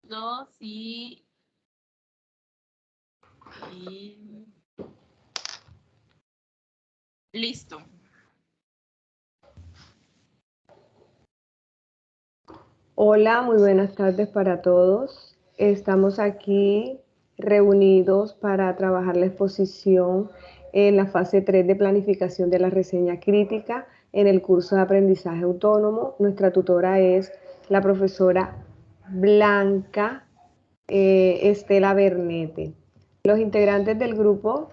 Dos y listo. Hola, muy buenas tardes para todos. Estamos aquí reunidos para trabajar la exposición en la fase 3 de planificación de la reseña crítica en el curso de aprendizaje autónomo. Nuestra tutora es la profesora Blanca Estela Bernete. Los integrantes del grupo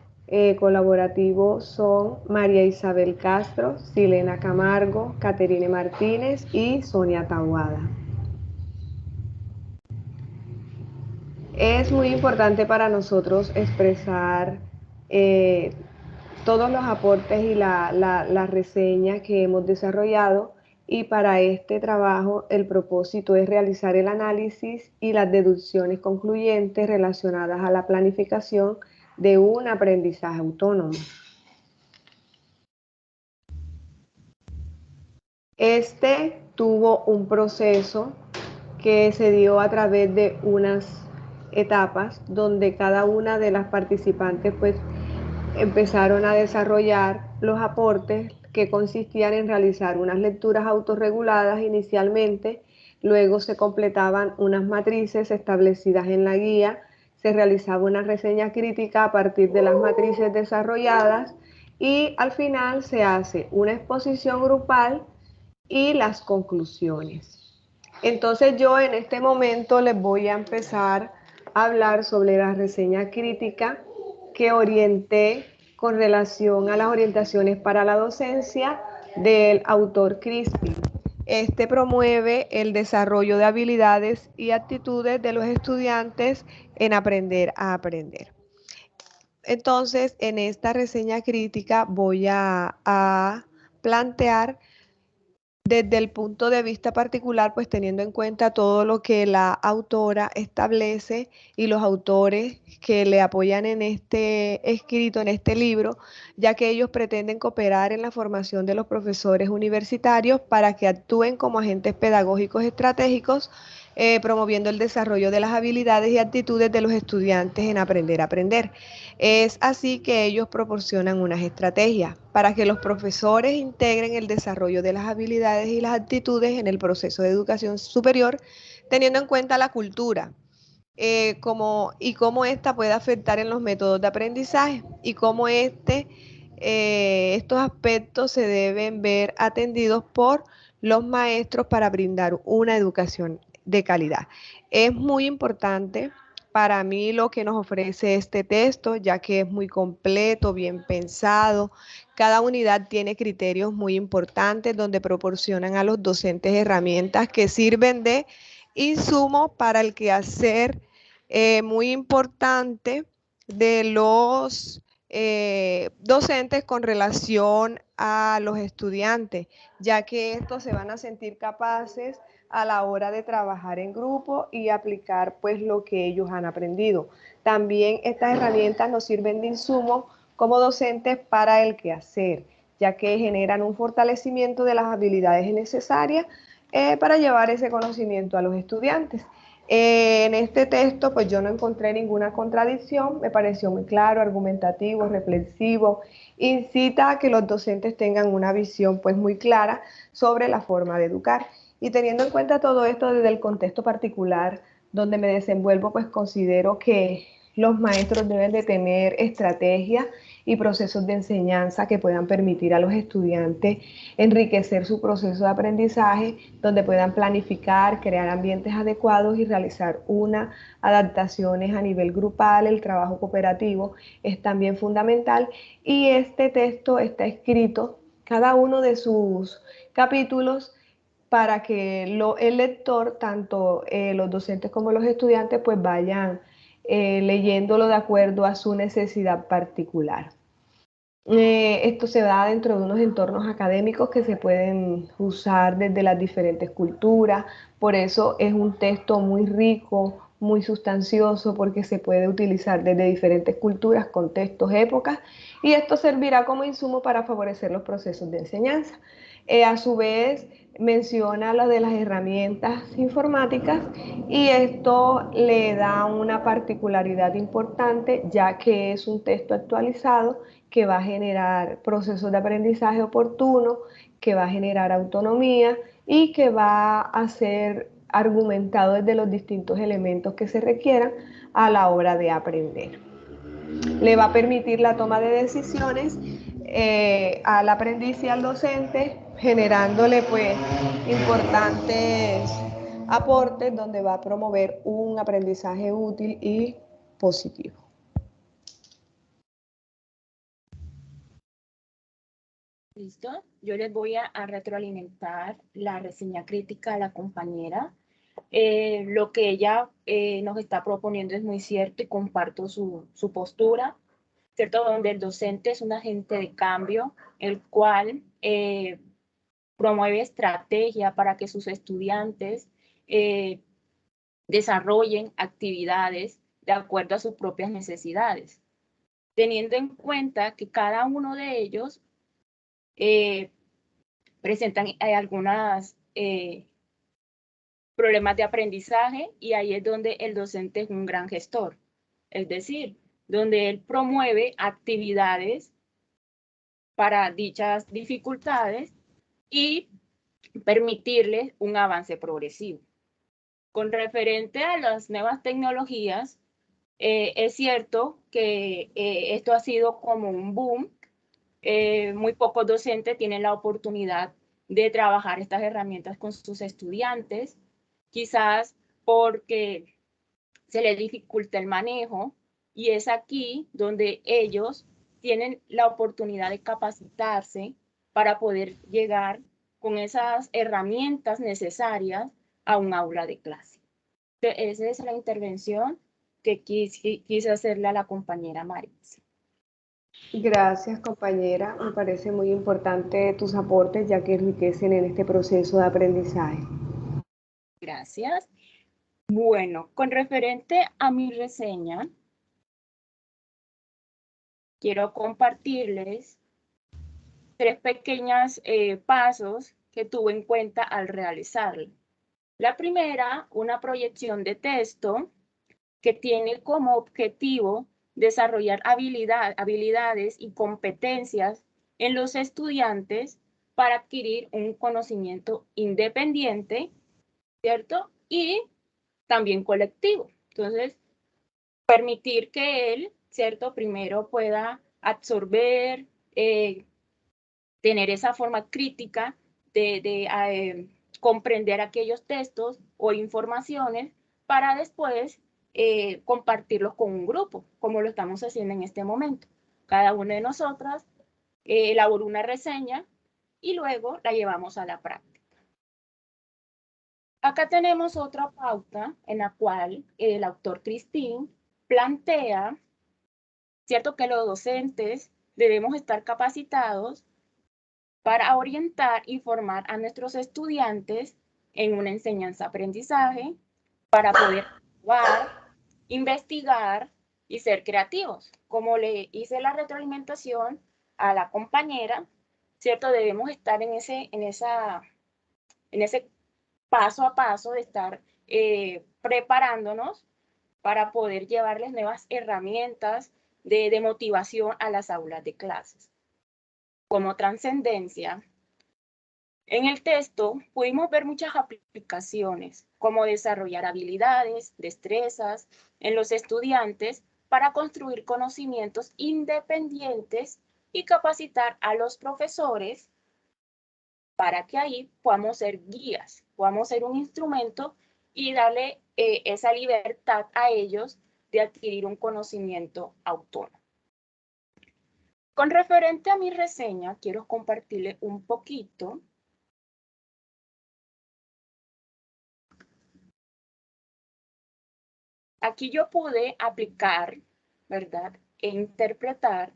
colaborativo son María Isabel Castro, Silena Camargo, Caterine Martínez y Sonia Tahuada. Es muy importante para nosotros expresar todos los aportes y la reseña que hemos desarrollado, y para este trabajo el propósito es realizar el análisis y las deducciones concluyentes relacionadas a la planificación de un aprendizaje autónomo. Este tuvo un proceso que se dio a través de unas etapas donde cada una de las participantes pues empezaron a desarrollar los aportes que consistían en realizar unas lecturas autorreguladas inicialmente, luego se completaban unas matrices establecidas en la guía, se realizaba una reseña crítica a partir de las matrices desarrolladas y al final se hace una exposición grupal y las conclusiones. Entonces yo en este momento les voy a empezar a hablar sobre la reseña crítica que orienté con relación a las orientaciones para la docencia del autor Crispin. Este promueve el desarrollo de habilidades y actitudes de los estudiantes en aprender a aprender. Entonces, en esta reseña crítica voy a plantear desde el punto de vista particular, pues teniendo en cuenta todo lo que la autora establece y los autores que le apoyan en este escrito, en este libro, ya que ellos pretenden cooperar en la formación de los profesores universitarios para que actúen como agentes pedagógicos estratégicos, promoviendo el desarrollo de las habilidades y actitudes de los estudiantes en aprender a aprender. Es así que ellos proporcionan unas estrategias para que los profesores integren el desarrollo de las habilidades y las actitudes en el proceso de educación superior, teniendo en cuenta la cultura y cómo ésta puede afectar en los métodos de aprendizaje y cómo estos aspectos se deben ver atendidos por los maestros para brindar una educación de calidad. Es muy importante para mí lo que nos ofrece este texto, ya que es muy completo, bien pensado. Cada unidad tiene criterios muy importantes donde proporcionan a los docentes herramientas que sirven de insumo para el quehacer muy importante de los docentes con relación a los estudiantes, ya que estos se van a sentir capaces a la hora de trabajar en grupo y aplicar pues lo que ellos han aprendido. También estas herramientas nos sirven de insumo como docentes para el quehacer, ya que generan un fortalecimiento de las habilidades necesarias para llevar ese conocimiento a los estudiantes. En este texto pues yo no encontré ninguna contradicción, me pareció muy claro, argumentativo, reflexivo, incita a que los docentes tengan una visión pues muy clara sobre la forma de educar. Y teniendo en cuenta todo esto desde el contexto particular donde me desenvuelvo, pues considero que los maestros deben de tener estrategias y procesos de enseñanza que puedan permitir a los estudiantes enriquecer su proceso de aprendizaje, donde puedan planificar, crear ambientes adecuados y realizar unas adaptaciones a nivel grupal. El trabajo cooperativo es también fundamental y este texto está escrito, cada uno de sus capítulos, para que el lector, tanto los docentes como los estudiantes, pues vayan leyéndolo de acuerdo a su necesidad particular. Esto se da dentro de unos entornos académicos que se pueden usar desde las diferentes culturas, por eso es un texto muy rico, muy sustancioso, porque se puede utilizar desde diferentes culturas, contextos, épocas, y esto servirá como insumo para favorecer los procesos de enseñanza. A su vez, menciona lo de las herramientas informáticas y esto le da una particularidad importante, ya que es un texto actualizado que va a generar procesos de aprendizaje oportuno, que va a generar autonomía y que va a ser argumentado desde los distintos elementos que se requieran a la hora de aprender. Le va a permitir la toma de decisiones al aprendiz y al docente, generándole pues importantes aportes donde va a promover un aprendizaje útil y positivo. ¿Listo? Yo les voy a retroalimentar la reseña crítica a la compañera. Lo que ella nos está proponiendo es muy cierto y comparto su postura, ¿cierto? Donde el docente es un agente de cambio, el cual promueve estrategia para que sus estudiantes desarrollen actividades de acuerdo a sus propias necesidades, teniendo en cuenta que cada uno de ellos presentan algunas problemas de aprendizaje y ahí es donde el docente es un gran gestor, es decir, donde él promueve actividades para dichas dificultades y permitirles un avance progresivo. Con referente a las nuevas tecnologías, es cierto que esto ha sido como un boom. Muy pocos docentes tienen la oportunidad de trabajar estas herramientas con sus estudiantes, quizás porque se les dificulta el manejo y es aquí donde ellos tienen la oportunidad de capacitarse para poder llegar con esas herramientas necesarias a un aula de clase. Esa es la intervención que quise hacerle a la compañera Maritza. Gracias, compañera. Me parece muy importante tus aportes, ya que enriquecen en este proceso de aprendizaje. Gracias. Bueno, con referente a mi reseña, quiero compartirles 3 pequeños pasos que tuve en cuenta al realizarlo. La primera, una proyección de texto que tiene como objetivo desarrollar habilidades y competencias en los estudiantes para adquirir un conocimiento independiente, ¿cierto? Y también colectivo. Entonces, permitir que él, ¿cierto? Primero pueda absorber, tener esa forma crítica de comprender aquellos textos o informaciones para después compartirlos con un grupo, como lo estamos haciendo en este momento. Cada una de nosotras elaboró una reseña y luego la llevamos a la práctica. Acá tenemos otra pauta en la cual el autor Christine plantea, ¿cierto?, que los docentes debemos estar capacitados para orientar y formar a nuestros estudiantes en una enseñanza-aprendizaje para poder actuar, investigar y ser creativos. Como le hice la retroalimentación a la compañera, ¿cierto? Debemos estar en ese paso a paso de estar preparándonos para poder llevarles nuevas herramientas de motivación a las aulas de clases. Como trascendencia, en el texto pudimos ver muchas aplicaciones, como desarrollar habilidades, destrezas en los estudiantes para construir conocimientos independientes y capacitar a los profesores para que ahí podamos ser guías, podamos ser un instrumento y darle esa libertad a ellos de adquirir un conocimiento autónomo. Con referente a mi reseña, quiero compartirle un poquito. Aquí yo pude aplicar, ¿verdad?, e interpretar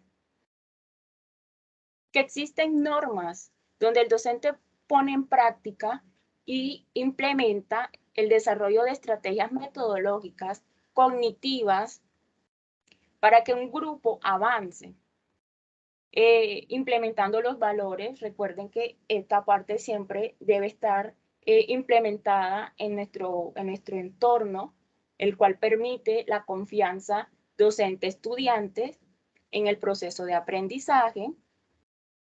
que existen normas donde el docente pone en práctica y implementa el desarrollo de estrategias metodológicas, cognitivas, para que un grupo avance. implementando los valores. Recuerden que esta parte siempre debe estar implementada en nuestro entorno, el cual permite la confianza docente-estudiantes en el proceso de aprendizaje,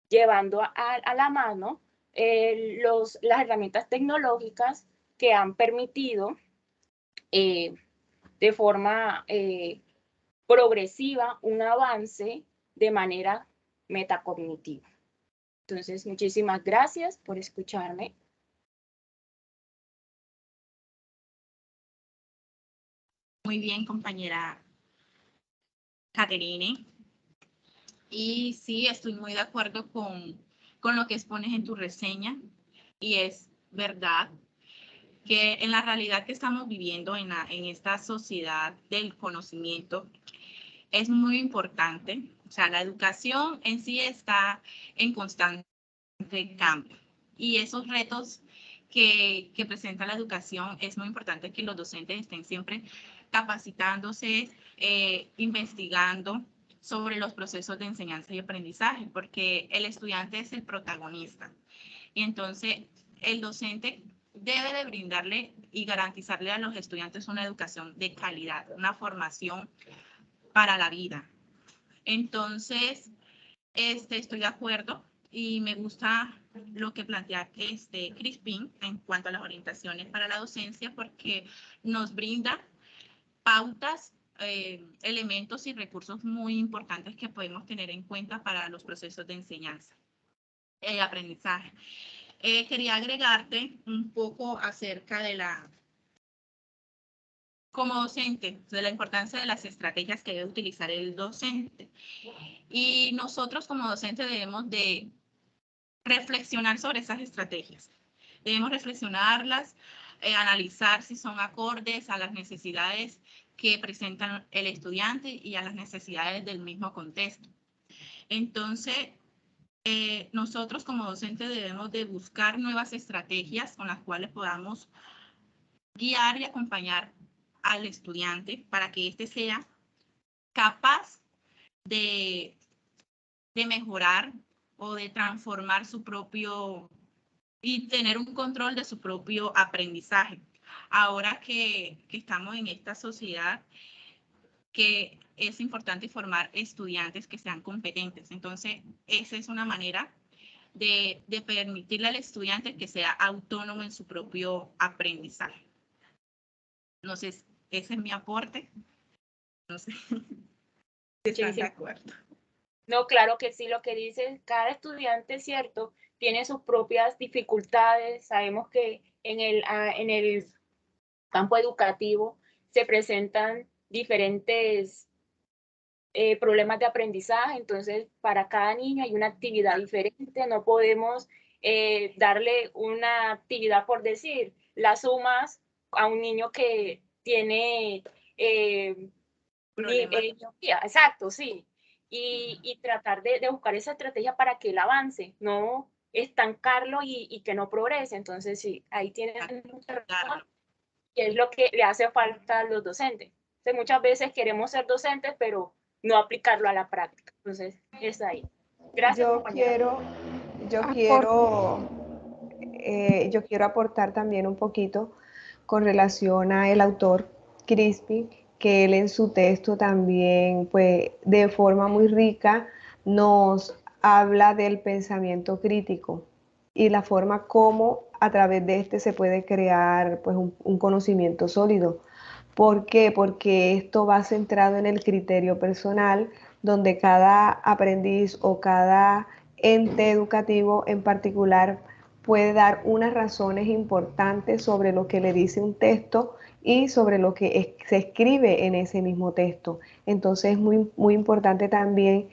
llevando a la mano las herramientas tecnológicas que han permitido de forma progresiva un avance de manera metacognitiva. Entonces, muchísimas gracias por escucharme. Muy bien, compañera Caterine. Y sí, estoy muy de acuerdo con lo que expones en tu reseña. Y es verdad que en la realidad que estamos viviendo en esta sociedad del conocimiento, es muy importante. O sea, la educación en sí está en constante cambio. Y esos retos que presenta la educación, es muy importante que los docentes estén siempre capacitándose, investigando sobre los procesos de enseñanza y aprendizaje, porque el estudiante es el protagonista. Y entonces el docente debe de brindarle y garantizarle a los estudiantes una educación de calidad, una formación para la vida. Entonces, estoy de acuerdo y me gusta lo que plantea Crispin en cuanto a las orientaciones para la docencia, porque nos brinda pautas, elementos y recursos muy importantes que podemos tener en cuenta para los procesos de enseñanza y aprendizaje. Quería agregarte un poco acerca de como docente, de la importancia de las estrategias que debe utilizar el docente. Y nosotros como docentes debemos de reflexionar sobre esas estrategias. Debemos reflexionarlas, analizar si son acordes a las necesidades que presentan el estudiante y a las necesidades del mismo contexto. Entonces, nosotros como docentes debemos de buscar nuevas estrategias con las cuales podamos guiar y acompañar al estudiante para que éste sea capaz de mejorar o de transformar su propio y tener un control de su propio aprendizaje. Ahora que estamos en esta sociedad, que es importante formar estudiantes que sean competentes. Entonces, esa es una manera de permitirle al estudiante que sea autónomo en su propio aprendizaje. No sé, ese es mi aporte. No sé si están de acuerdo. No, claro que sí, lo que dices, cada estudiante, cierto, tiene sus propias dificultades. Sabemos que en el campo educativo se presentan diferentes problemas de aprendizaje, entonces para cada niño hay una actividad diferente, no podemos darle una actividad por decir, las sumas a un niño que tiene exacto, sí, y tratar de buscar esa estrategia para que él avance, no estancarlo y que no progrese. Entonces sí, ahí tienen mucha razón, que es lo que le hace falta a los docentes. Entonces, muchas veces queremos ser docentes, pero no aplicarlo a la práctica. Entonces, es ahí. Gracias, compañera. Yo quiero aportar también un poquito con relación a el autor Crispin, que él en su texto también, pues, de forma muy rica nos habla del pensamiento crítico y la forma como a través de este se puede crear, pues, un conocimiento sólido. ¿Por qué? Porque esto va centrado en el criterio personal, donde cada aprendiz o cada ente educativo en particular puede dar unas razones importantes sobre lo que le dice un texto y sobre lo que se escribe en ese mismo texto. Entonces es muy importante también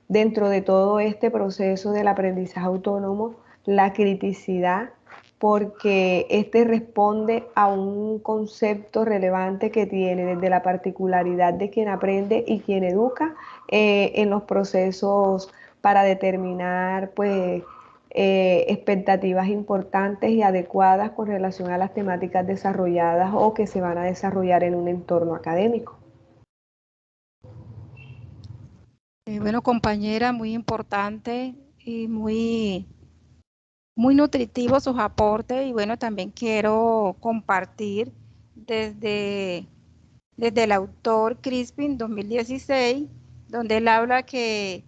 dentro de todo este proceso del aprendizaje autónomo, la criticidad, porque este responde a un concepto relevante que tiene desde la particularidad de quien aprende y quien educa en los procesos para determinar, pues, expectativas importantes y adecuadas con relación a las temáticas desarrolladas o que se van a desarrollar en un entorno académico. Bueno, compañera, muy importante y muy nutritivo sus aportes. Y bueno, también quiero compartir desde, desde el autor Crispin 2016, donde él habla que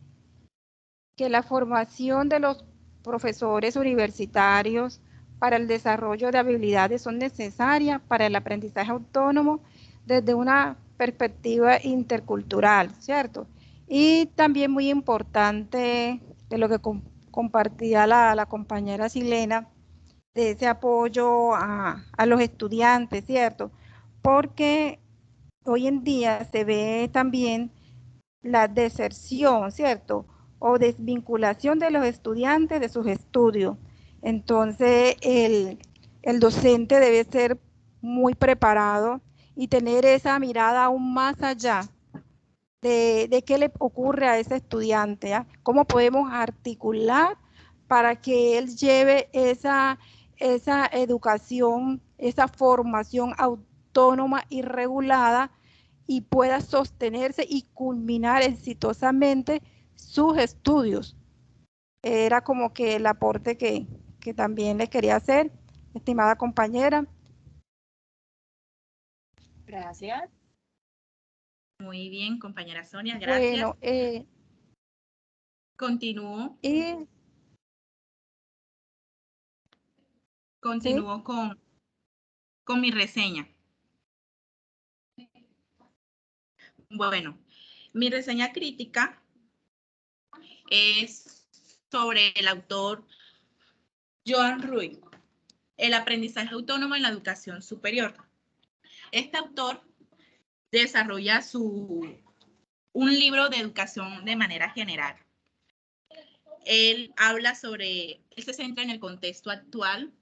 la formación de los profesores universitarios para el desarrollo de habilidades son necesarias para el aprendizaje autónomo desde una perspectiva intercultural, ¿cierto? Y también muy importante de lo que compartía la compañera Silena, de ese apoyo a los estudiantes, ¿cierto? Porque hoy en día se ve también la deserción, ¿cierto? O desvinculación de los estudiantes de sus estudios. Entonces, el docente debe ser muy preparado y tener esa mirada aún más allá de qué le ocurre a ese estudiante, ¿ya? Cómo podemos articular para que él lleve esa educación, esa formación autónoma y regulada y pueda sostenerse y culminar exitosamente sus estudios. Era como que el aporte que también les quería hacer, estimada compañera. Gracias. Muy bien, compañera Sonia, gracias. Bueno, Continúo, y sí, continúo con mi reseña. Bueno, mi reseña crítica es sobre el autor Joan Ruiz, El aprendizaje autónomo en la educación superior. Este autor desarrolla un libro de educación de manera general. Él se centra en el contexto actual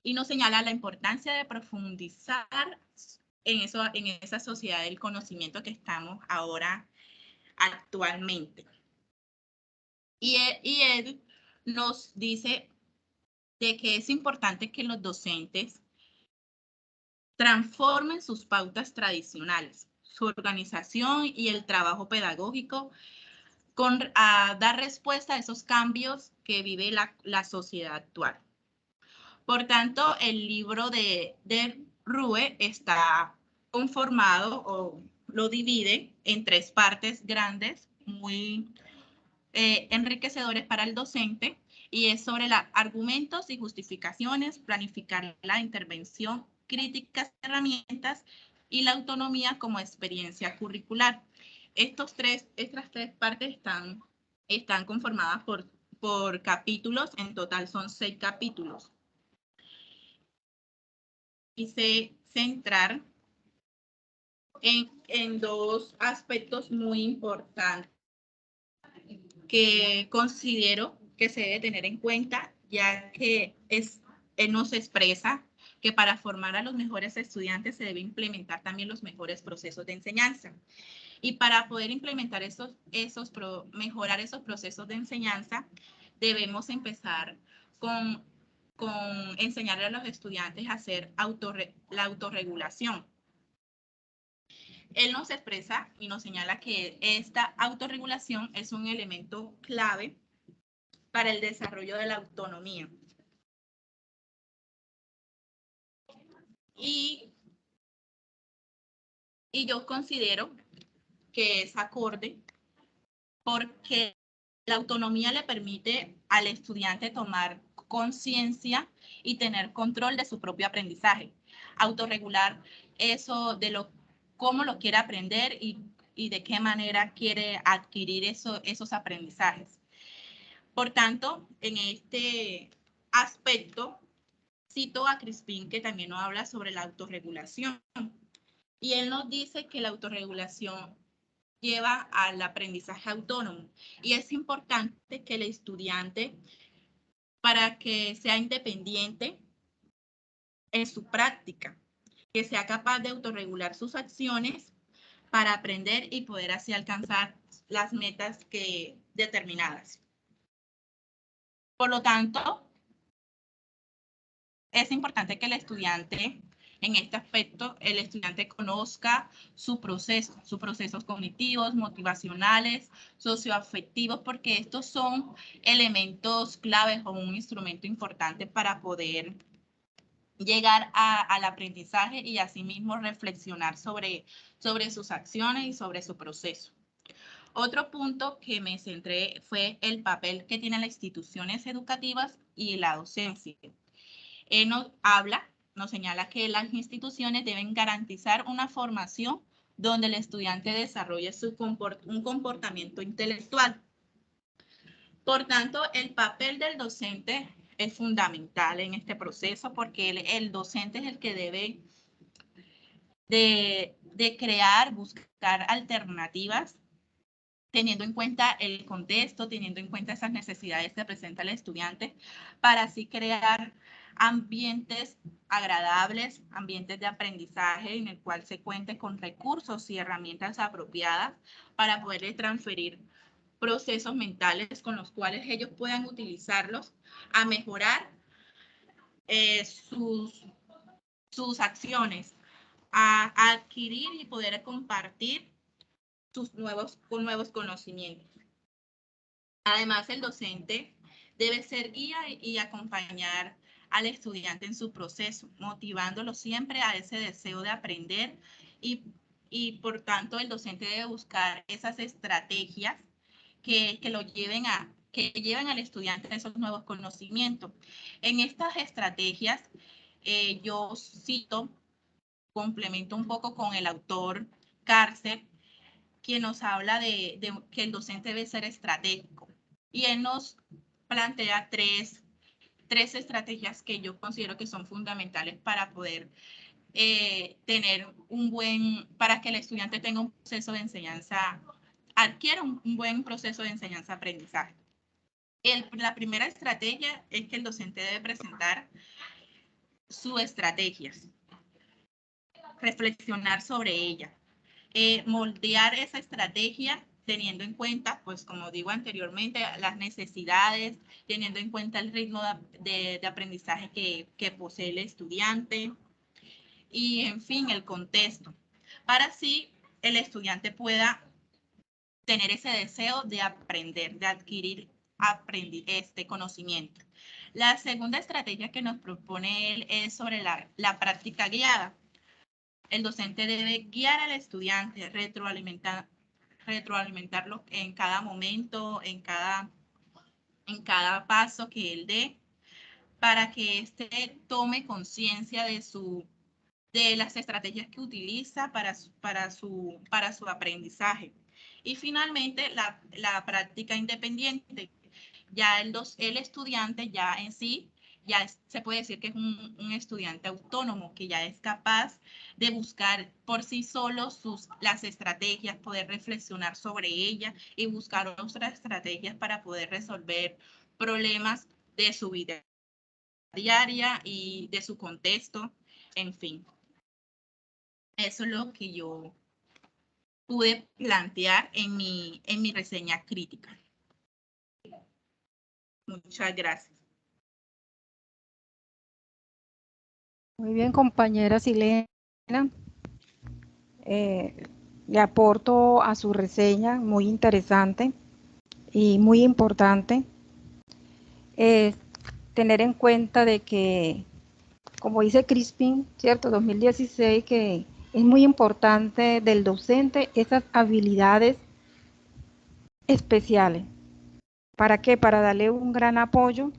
y nos señala la importancia de profundizar en esa sociedad del conocimiento que estamos ahora actualmente. Y él nos dice de que es importante que los docentes transformen sus pautas tradicionales, su organización y el trabajo pedagógico a dar respuesta a esos cambios que vive la sociedad actual. Por tanto, el libro de Rue está conformado o lo divide en 3 partes grandes, muy enriquecedores para el docente, y es sobre argumentos y justificaciones, planificar la intervención, críticas, herramientas y la autonomía como experiencia curricular. Estas tres partes están conformadas por capítulos, en total son 6 capítulos. Quise centrar en 2 aspectos muy importantes que considero que se debe tener en cuenta, ya que él nos expresa que para formar a los mejores estudiantes se debe implementar también los mejores procesos de enseñanza. Y para poder implementar mejorar esos procesos de enseñanza, debemos empezar con enseñarle a los estudiantes a hacer la autorregulación. Él nos expresa y nos señala que esta autorregulación es un elemento clave para el desarrollo de la autonomía. Y yo considero que es acorde porque la autonomía le permite al estudiante tomar conciencia y tener control de su propio aprendizaje, autorregular eso de cómo lo quiere aprender y de qué manera quiere adquirir esos aprendizajes. Por tanto, en este aspecto, cito a Crispin, que también nos habla sobre la autorregulación. Y él nos dice que la autorregulación lleva al aprendizaje autónomo. Y es importante que el estudiante, para que sea independiente en su práctica, que sea capaz de autorregular sus acciones para aprender y poder así alcanzar las metas determinadas. Por lo tanto, es importante que el estudiante en este aspecto el estudiante conozca sus procesos cognitivos, motivacionales, socioafectivos, porque estos son elementos claves o un instrumento importante para poder llegar al aprendizaje y asimismo reflexionar sobre sus acciones y sobre su proceso. Otro punto que me centré fue el papel que tienen las instituciones educativas y la docencia. Nos señala que las instituciones deben garantizar una formación donde el estudiante desarrolle un comportamiento intelectual. Por tanto, el papel del docente es fundamental en este proceso porque el docente es el que debe de crear, buscar alternativas, teniendo en cuenta el contexto, teniendo en cuenta esas necesidades que presenta el estudiante, para así crear ambientes agradables, ambientes de aprendizaje en el cual se cuente con recursos y herramientas apropiadas para poderle transferir procesos mentales con los cuales ellos puedan utilizarlos a mejorar sus acciones, a adquirir y poder compartir sus nuevos conocimientos. Además, el docente debe ser guía y acompañar al estudiante en su proceso, motivándolo siempre a ese deseo de aprender y por tanto el docente debe buscar esas estrategias que lleven al estudiante a esos nuevos conocimientos. En estas estrategias, yo complemento un poco con el autor Carcel, quien nos habla de que el docente debe ser estratégico. Y él nos plantea tres estrategias que yo considero que son fundamentales para poder para que el estudiante tenga un proceso de enseñanza, adquiera un buen proceso de enseñanza-aprendizaje. La primera estrategia es que el docente debe presentar sus estrategias, reflexionar sobre ella, moldear esa estrategia teniendo en cuenta, pues como digo anteriormente, las necesidades, teniendo en cuenta el ritmo de aprendizaje que posee el estudiante y, en fin, el contexto, para así el estudiante pueda tener ese deseo de aprender, de adquirir este conocimiento. La segunda estrategia que nos propone él es sobre la práctica guiada. El docente debe guiar al estudiante, retroalimentarlo en cada momento, en cada paso que él dé, para que éste tome conciencia de las estrategias que utiliza para su aprendizaje. Y finalmente, la práctica independiente. Ya el estudiante ya en sí, se puede decir que es un estudiante autónomo, que ya es capaz de buscar por sí solo las estrategias, poder reflexionar sobre ellas y buscar otras estrategias para poder resolver problemas de su vida diaria y de su contexto, en fin. Eso es lo que yo pude plantear en mi reseña crítica. Muchas gracias. Muy bien, compañera Silena. Le aporto a su reseña, muy interesante y muy importante. Tener en cuenta de que, como dice Crispin, ¿cierto? 2016, que es muy importante del docente esas habilidades especiales. ¿Para qué? Para darle un gran apoyo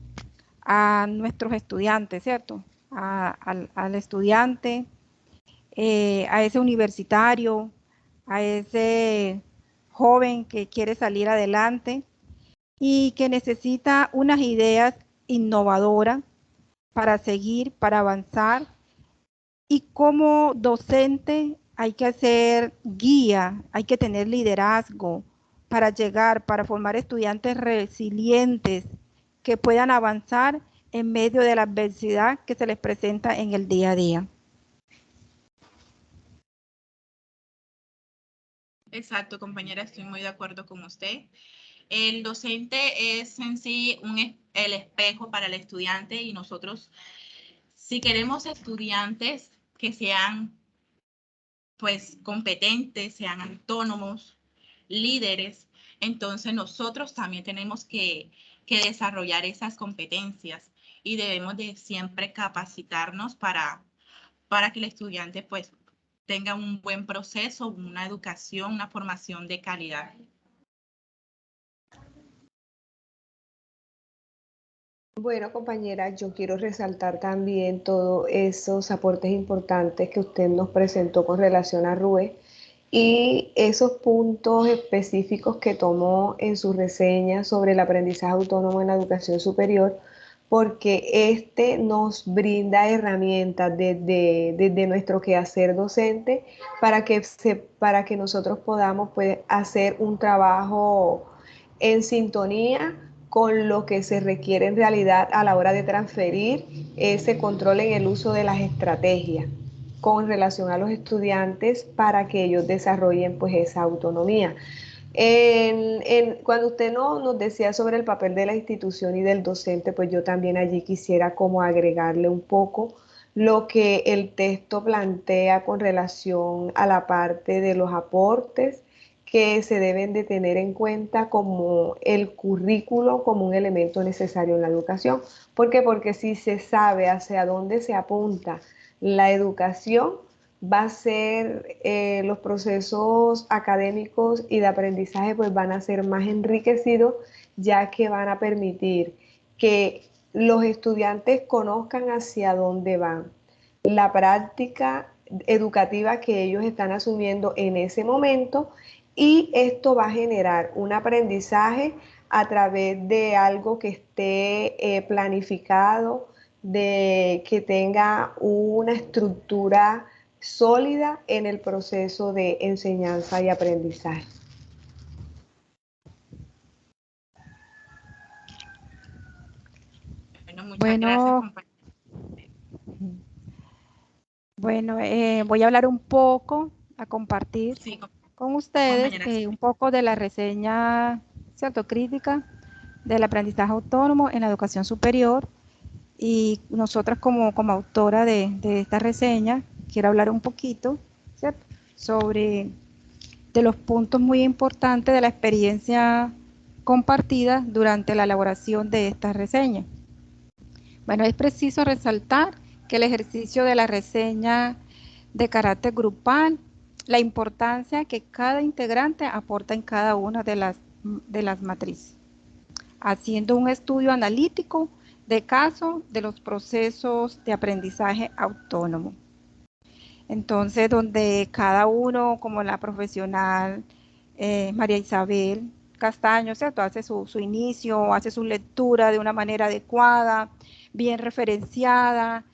a nuestros estudiantes, ¿cierto? Al estudiante, a ese universitario, a ese joven que quiere salir adelante y que necesita unas ideas innovadoras para seguir, para avanzar. Y como docente hay que hacer guía, hay que tener liderazgo para llegar, para formar estudiantes resilientes que puedan avanzar en medio de la adversidad que se les presenta en el día a día. Exacto, compañera, estoy muy de acuerdo con usted. El docente es en sí el espejo para el estudiante y nosotros, si queremos estudiantes que sean pues competentes, sean autónomos, líderes. Entonces nosotros también tenemos que desarrollar esas competencias y debemos de siempre capacitarnos para que el estudiante pues tenga un buen proceso, una educación, una formación de calidad. Bueno, compañera, yo quiero resaltar también todos esos aportes importantes que usted nos presentó con relación a RUE y esos puntos específicos que tomó en su reseña sobre el aprendizaje autónomo en la educación superior, porque este nos brinda herramientas desde nuestro quehacer docente para que nosotros podamos pues, hacer un trabajo en sintonía con lo que se requiere en realidad a la hora de transferir ese control en el uso de las estrategias con relación a los estudiantes para que ellos desarrollen pues esa autonomía. Cuando usted nos decía sobre el papel de la institución y del docente, pues yo también allí quisiera como agregarle un poco lo que el texto plantea con relación a la parte de los aportes que se deben de tener en cuenta como el currículo, como un elemento necesario en la educación. ¿Por qué? Porque si se sabe hacia dónde se apunta la educación, va a ser los procesos académicos y de aprendizaje pues van a ser más enriquecidos, ya que van a permitir que los estudiantes conozcan hacia dónde van, la práctica educativa que ellos están asumiendo en ese momento, y esto va a generar un aprendizaje a través de algo que esté planificado, de que tenga una estructura sólida en el proceso de enseñanza y aprendizaje. Bueno, muchas gracias, compañera. Bueno, voy a hablar un poco, a compartir con ustedes un poco de la reseña autocrítica del aprendizaje autónomo en la educación superior. Y nosotras como autora de esta reseña, quiero hablar un poquito, ¿cierto?, sobre de los puntos muy importantes de la experiencia compartida durante la elaboración de esta reseña. Bueno, es preciso resaltar que el ejercicio de la reseña de carácter grupal, la importancia que cada integrante aporta en cada una de las matrices, haciendo un estudio analítico de caso de los procesos de aprendizaje autónomo. Entonces, donde cada uno, como la profesional María Isabel Castaño, ¿cierto?, hace su inicio, hace su lectura de una manera adecuada, bien referenciada,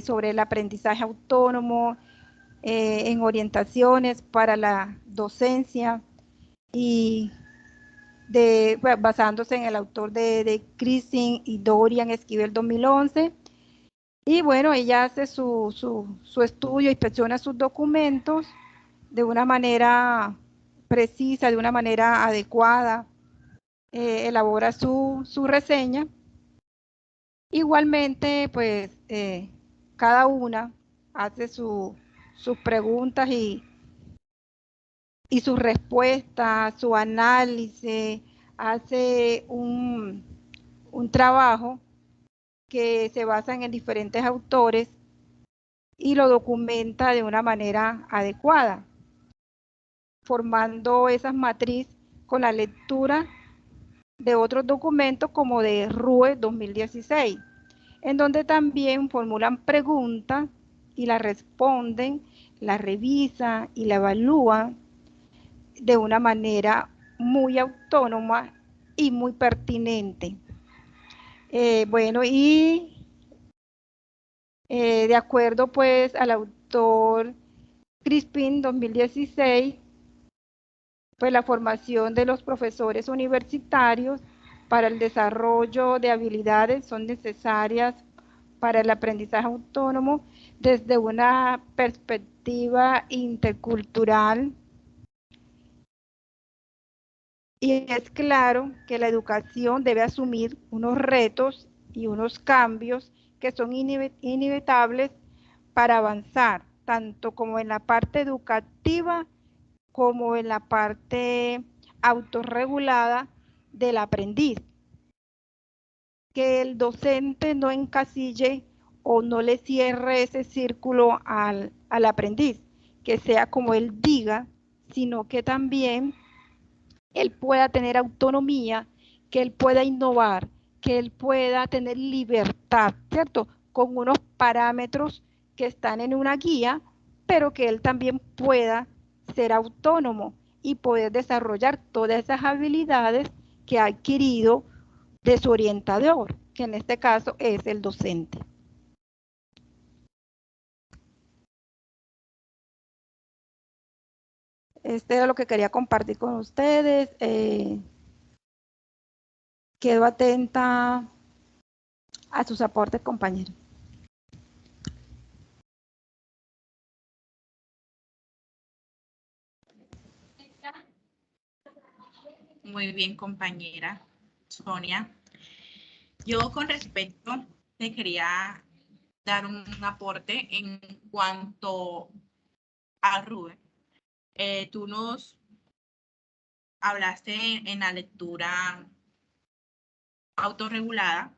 sobre el aprendizaje autónomo, en orientaciones para la docencia, y basándose en el autor de Christine y Dorian Esquivel 2011. Y bueno, ella hace su estudio, inspecciona sus documentos de una manera precisa, de una manera adecuada, elabora su reseña. Igualmente, pues, cada una hace sus preguntas y sus respuestas, su análisis, hace un trabajo que se basa en diferentes autores y lo documenta de una manera adecuada, formando esas matrices con la lectura de otros documentos como de RUE 2016, en donde también formulan preguntas y las responden, la revisan y la evalúan de una manera muy autónoma y muy pertinente. Bueno, y de acuerdo pues al autor Crispin 2016, pues la formación de los profesores universitarios para el desarrollo de habilidades son necesarias para el aprendizaje autónomo desde una perspectiva intercultural. Y es claro que la educación debe asumir unos retos y unos cambios que son inevitables para avanzar, tanto como en la parte educativa como en la parte autorregulada del aprendiz. Que el docente no encasille o no le cierre ese círculo al aprendiz, que sea como él diga, sino que también él pueda tener autonomía, que él pueda innovar, que él pueda tener libertad, ¿cierto? Con unos parámetros que están en una guía, pero que él también pueda ser autónomo y poder desarrollar todas esas habilidades que ha adquirido de su orientador, que en este caso es el docente. Este era lo que quería compartir con ustedes. Quedo atenta a sus aportes, compañeros. Muy bien, compañera Sonia. Yo con respecto te quería dar un aporte en cuanto a Rubén. Tú nos hablaste en la lectura autorregulada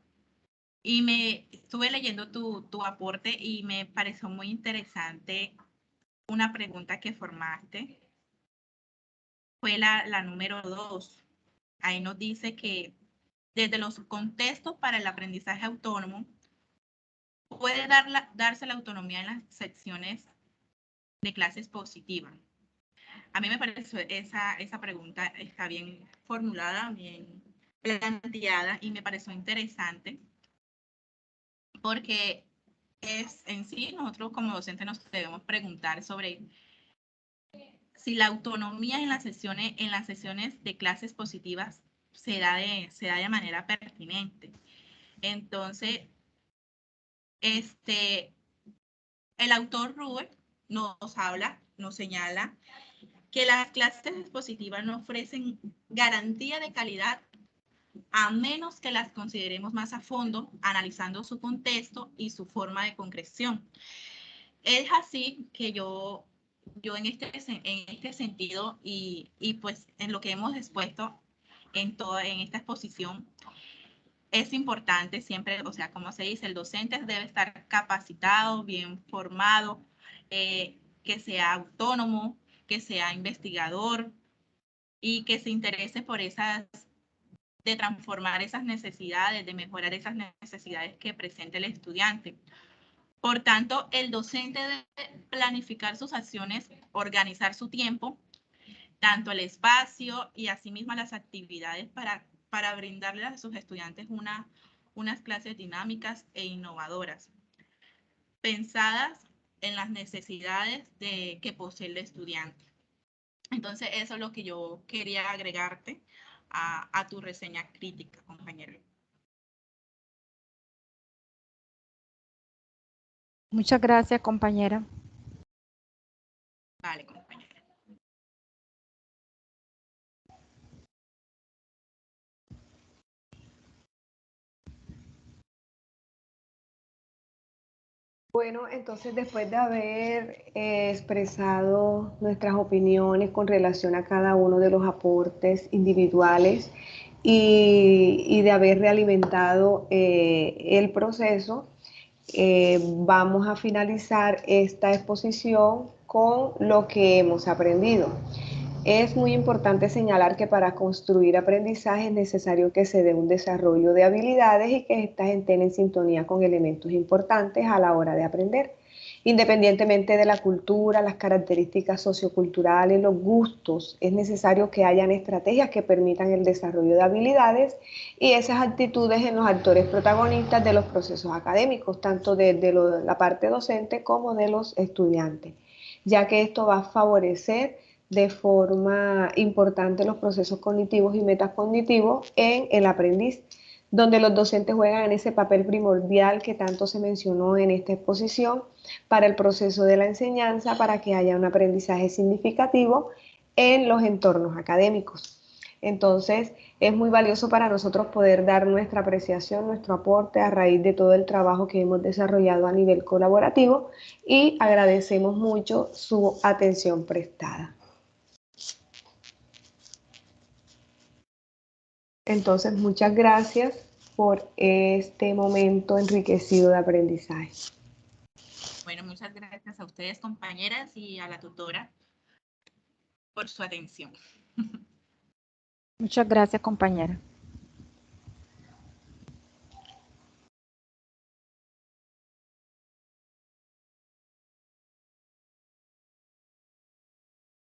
y me estuve leyendo tu aporte y me pareció muy interesante una pregunta que formaste. Fue la número 2. Ahí nos dice que desde los contextos para el aprendizaje autónomo puede darse la autonomía en las secciones de clases positivas. A mí me pareció esa pregunta está bien formulada, bien planteada y me pareció interesante porque es en sí nosotros como docentes nos debemos preguntar sobre si la autonomía en las sesiones de clases positivas se da de manera pertinente. Entonces, el autor Rubén nos señala que las clases expositivas no ofrecen garantía de calidad a menos que las consideremos más a fondo, analizando su contexto y su forma de concreción. Es así que yo en este sentido y pues en lo que hemos expuesto en esta exposición, es importante siempre, o sea, como se dice, el docente debe estar capacitado, bien formado, que sea autónomo, que sea investigador y que se interese por de transformar esas necesidades, de mejorar esas necesidades que presenta el estudiante. Por tanto, el docente debe planificar sus acciones, organizar su tiempo, tanto el espacio y asimismo las actividades para brindarle a sus estudiantes unas clases dinámicas e innovadoras, pensadas en las necesidades que posee el estudiante. Entonces, eso es lo que yo quería agregarte a tu reseña crítica, compañero. Muchas gracias, compañera. Vale, compañera. Bueno, entonces después de haber expresado nuestras opiniones con relación a cada uno de los aportes individuales y de haber realimentado el proceso, vamos a finalizar esta exposición con lo que hemos aprendido. Es muy importante señalar que para construir aprendizaje es necesario que se dé un desarrollo de habilidades y que éstas estén en sintonía con elementos importantes a la hora de aprender. Independientemente de la cultura, las características socioculturales, los gustos, es necesario que hayan estrategias que permitan el desarrollo de habilidades y esas actitudes en los actores protagonistas de los procesos académicos, tanto desde la parte docente como de los estudiantes, ya que esto va a favorecer de forma importante los procesos cognitivos y metacognitivos en el aprendiz, donde los docentes juegan en ese papel primordial que tanto se mencionó en esta exposición para el proceso de la enseñanza, para que haya un aprendizaje significativo en los entornos académicos. Entonces, es muy valioso para nosotros poder dar nuestra apreciación, nuestro aporte a raíz de todo el trabajo que hemos desarrollado a nivel colaborativo y agradecemos mucho su atención prestada. Entonces, muchas gracias por este momento enriquecido de aprendizaje. Bueno, muchas gracias a ustedes, compañeras, y a la tutora por su atención. Muchas gracias, compañera.